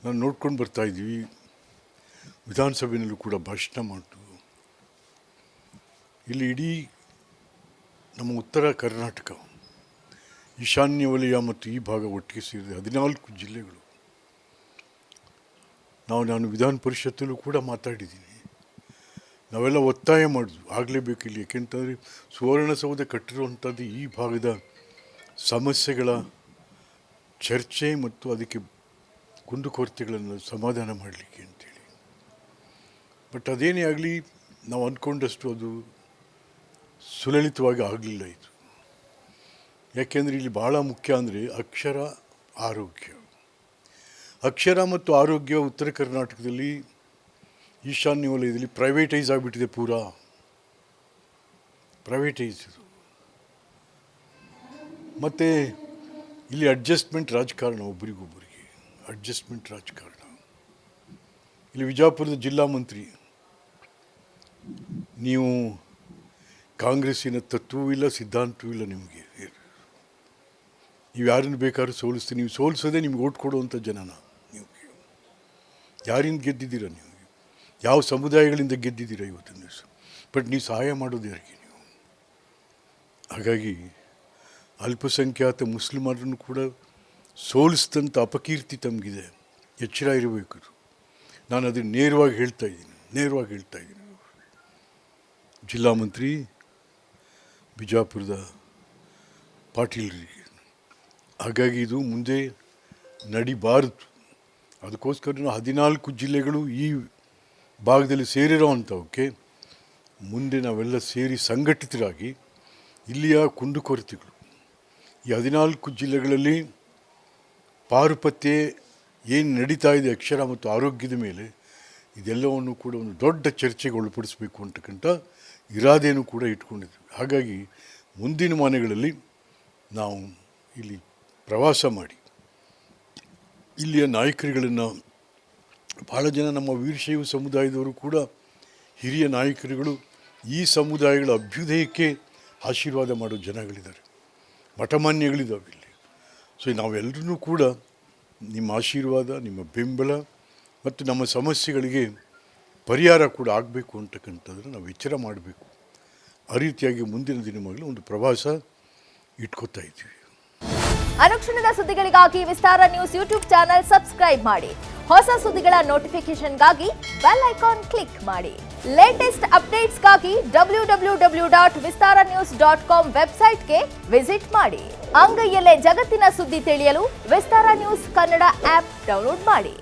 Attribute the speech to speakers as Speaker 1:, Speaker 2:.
Speaker 1: ನಾನು ನೋಡ್ಕೊಂಡು ಬರ್ತಾ ಇದ್ದೀವಿ. ವಿಧಾನಸಭೆಯಲ್ಲೂ ಕೂಡ ಭಾಷಣ ಮಾಡಿತು. ಇಲ್ಲಿ ಇಡೀ ನಮ್ಮ ಉತ್ತರ ಕರ್ನಾಟಕ, ಈಶಾನ್ಯ ವಲಯ ಮತ್ತು ಈ ಭಾಗ ಒಟ್ಟಿಗೆ ಸೇರಿದೆ 14 ಜಿಲ್ಲೆಗಳು. ನಾನು ವಿಧಾನ ಪರಿಷತ್ತಲ್ಲೂ ಕೂಡ ಮಾತಾಡಿದ್ದೀನಿ. ನಾವೆಲ್ಲ ಒತ್ತಾಯ ಮಾಡಿದ್ವಿ, ಆಗಲೇಬೇಕು ಇಲ್ಲಿ. ಏಕೆಂತಂದರೆ ಸುವರ್ಣಸೌಧ ಕಟ್ಟಿರುವಂಥದ್ದು ಈ ಭಾಗದ ಸಮಸ್ಯೆಗಳ ಚರ್ಚೆ ಮತ್ತು ಅದಕ್ಕೆ ಕುಂದುಕೊರತೆಗಳನ್ನು ಸಮಾಧಾನ ಮಾಡಲಿಕ್ಕೆ ಅಂತೇಳಿ. ಬಟ್ ಅದೇನೇ ಆಗಲಿ, ನಾವು ಅಂದ್ಕೊಂಡಷ್ಟು ಅದು ಸುಲಲಿತವಾಗಿ ಆಗಲಿಲ್ಲ ಇದು. ಯಾಕೆಂದರೆ ಇಲ್ಲಿ ಭಾಳ ಮುಖ್ಯ ಅಂದರೆ ಅಕ್ಷರ, ಆರೋಗ್ಯ. ಅಕ್ಷರ ಮತ್ತು ಆರೋಗ್ಯ ಉತ್ತರ ಕರ್ನಾಟಕದಲ್ಲಿ ಈಶಾನ್ಯ ವಲಯದಲ್ಲಿ ಪ್ರೈವೇಟೈಸ್ ಆಗಿಬಿಟ್ಟಿದೆ. ಪೂರಾ ಪ್ರೈವೇಟೈಸ್. ಮತ್ತು ಇಲ್ಲಿ ಅಡ್ಜಸ್ಟ್ಮೆಂಟ್ ರಾಜಕಾರಣ, ಒಬ್ರಿಗೊಬ್ಬರಿಗೆ ಅಡ್ಜಸ್ಟ್ಮೆಂಟ್ ರಾಜಕಾರಣ. ಇಲ್ಲಿ ವಿಜಯಪುರದ ಜಿಲ್ಲಾ ಮಂತ್ರಿ, ನೀವು ಕಾಂಗ್ರೆಸ್ಸಿನ ತತ್ವವೂ ಇಲ್ಲ, ಸಿದ್ಧಾಂತವೂ ಇಲ್ಲ ನಿಮಗೆ. ನೀವು ಯಾರನ್ನು ಬೇಕಾದ್ರೂ ಸೋಲಿಸ್ತೀವಿ. ನೀವು ಸೋಲಿಸೋದೇ ನಿಮ್ಗೆ ಓಟ್ ಕೊಡುವಂಥ ಜನನ. ನೀವು ಯಾರಿಂದ ಗೆದ್ದಿದ್ದೀರ? ನೀವು ಯಾವ ಸಮುದಾಯಗಳಿಂದ ಗೆದ್ದಿದ್ದೀರ ಇವತ್ತಿನ ದಿವಸ? ಬಟ್ ನೀವು ಸಹಾಯ ಮಾಡೋದು ಯಾರಿಗೆ ನೀವು? ಹಾಗಾಗಿ ಅಲ್ಪಸಂಖ್ಯಾತ ಮುಸ್ಲಿಮರನ್ನು ಕೂಡ ಸೋಲಿಸಿದಂಥ ಅಪಕೀರ್ತಿ ತಮಗಿದೆ. ಎಚ್ಚರ ಇರಬೇಕು. ನಾನು ಅದನ್ನು ನೇರವಾಗಿ ಹೇಳ್ತಾ ಇದ್ದೀನಿ. ಜಿಲ್ಲಾ ಮಂತ್ರಿ ಬಿಜಾಪುರದ ಪಾಟೀಲ್ರಿಗೆ. ಹಾಗಾಗಿ ಇದು ಮುಂದೆ ನಡಿಬಾರದು. ಅದಕ್ಕೋಸ್ಕರ 14 ಜಿಲ್ಲೆಗಳು ಈ ಭಾಗದಲ್ಲಿ ಸೇರಿರೋವಂಥವಕ್ಕೆ ಮುಂದೆ ನಾವೆಲ್ಲ ಸೇರಿ ಸಂಘಟಿತರಾಗಿ ಇಲ್ಲಿಯ ಕುಂದುಕೊರತೆಗಳು, ಈ 14 ಜಿಲ್ಲೆಗಳಲ್ಲಿ ಪಾರುಪತ್ಯ ಏನು ನಡೀತಾ ಇದೆ ಅಕ್ಷರ ಮತ್ತು ಆರೋಗ್ಯದ ಮೇಲೆ, ಇದೆಲ್ಲವನ್ನು ಕೂಡ ಒಂದು ದೊಡ್ಡ ಚರ್ಚೆಗೆ ಒಳಪಡಿಸಬೇಕು ಅಂತಕ್ಕಂಥ ಇರಾದೆಯನ್ನು ಕೂಡ ಇಟ್ಕೊಂಡಿದ್ವಿ. ಹಾಗಾಗಿ ಮುಂದಿನ ಮನೆಗಳಲ್ಲಿ ನಾವು ಇಲ್ಲಿ ಪ್ರವಾಸ ಮಾಡಿ ಇಲ್ಲಿಯ ನಾಯಕರುಗಳನ್ನು, ಭಾಳ ಜನ ನಮ್ಮ ವೀರಶೈವ ಸಮುದಾಯದವರು ಕೂಡ ಹಿರಿಯ ನಾಯಕರುಗಳು, ಈ ಸಮುದಾಯಗಳ ಅಭ್ಯುದಯಕ್ಕೆ ಆಶೀರ್ವಾದ ಮಾಡೋ ಜನಗಳಿದ್ದಾರೆ, ಮಠಮಾನ್ಯಗಳಿದ್ದಾವೆ ಇಲ್ಲಿ. ಸೊ ನಾವೆಲ್ಲರೂ ಕೂಡ ನಿಮ್ಮ ಆಶೀರ್ವಾದ, ನಿಮ್ಮ ಬೆಂಬಲ ಮತ್ತು ನಮ್ಮ ಸಮಸ್ಯೆಗಳಿಗೆ ಪರಿಹಾರ ಕೂಡ ಆಗಬೇಕು ಅಂತಕ್ಕಂಥದ್ದನ್ನು ನಾವು ಎಚ್ಚರ ಮಾಡಬೇಕು. ಆ ರೀತಿಯಾಗಿ ಮುಂದಿನ ದಿನಗಳಲ್ಲಿ ಒಂದು ಪ್ರವಾಸ ಇಟ್ಕೋತಾ ಇದ್ದೀವಿ.
Speaker 2: ಅನುಕ್ಷಣದ ಸುದ್ದಿಗಳಿಗಾಗಿ ವಿಸ್ತಾರ ನ್ಯೂಸ್ ಯೂಟ್ಯೂಬ್ ಚಾನೆಲ್ ಸಬ್ಸ್ಕ್ರೈಬ್ ಮಾಡಿ. ಹೊಸ ಸುದ್ದಿಗಳ ನೋಟಿಫಿಕೇಶನ್ಗಾಗಿ ಬೆಲ್ ಐಕಾನ್ ಕ್ಲಿಕ್ ಮಾಡಿ. ಲೇಟೆಸ್ಟ್ ಅಪ್ಡೇಟ್ಸ್ಗಾಗಿ www.vistaranews.com ವೆಬ್ಸೈಟ್ಗೆ ವಿಸಿಟ್ ಮಾಡಿ. ಅಂಗೈಯಲ್ಲೇ ಜಗತ್ತಿನ ಸುದ್ದಿ ತಿಳಿಯಲು ವಿಸ್ತಾರ ನ್ಯೂಸ್ ಕನ್ನಡ ಆಪ್ ಡೌನ್ಲೋಡ್ ಮಾಡಿ.